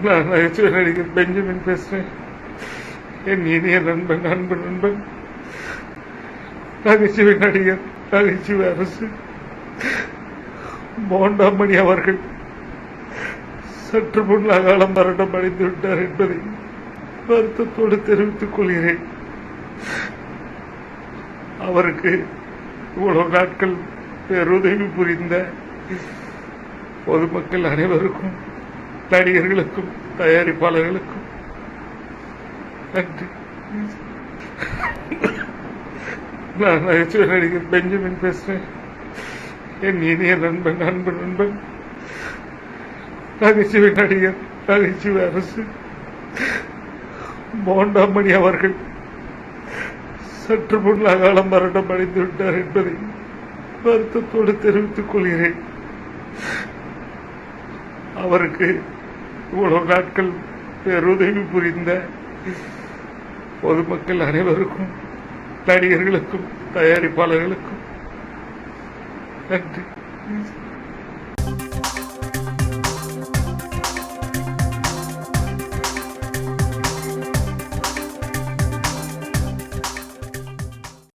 நான் நகைச்சுவை நடிகர் பெஞ்சமின் பேசுறேன். என் இனிய நண்பன் அன்பு நண்பன் நகைச்சுவை நடிகர் நகைச்சுவை அரசு மோண்டாமணி அவர்கள் சற்று முன் அகாலம் மரணம் அடைந்து விட்டார் என்பதை வருத்தத்தோடு தெரிவித்துக் கொள்கிறேன். அவருக்கு இவ்வளவு நாட்கள் பேருதவி புரிந்த பொதுமக்கள் அனைவருக்கும், நடிகர்களுக்கும், தயாரிப்பாளர்களுக்கும் நன்றி. நான் நகைச்சுவை நடிகர் பெஞ்சமின் பேசுறேன். என் இனிய நண்பன் அன்பு நண்பன் நகைச்சுவை நடிகர் நகைச்சுவை அரசு மோண்டாமணி அவர்கள் சற்று முன் அகாலம் மரணம் அடைந்து விட்டார் என்பதை வருத்தத்தோடு தெரிவித்துக் கொள்கிறேன். அவருக்கு இவ்வளவு நாட்கள் பேருதவி புரிந்த பொதுமக்கள் அனைவருக்கும், நடிகர்களுக்கும், தயாரிப்பாளர்களுக்கும் நன்றி.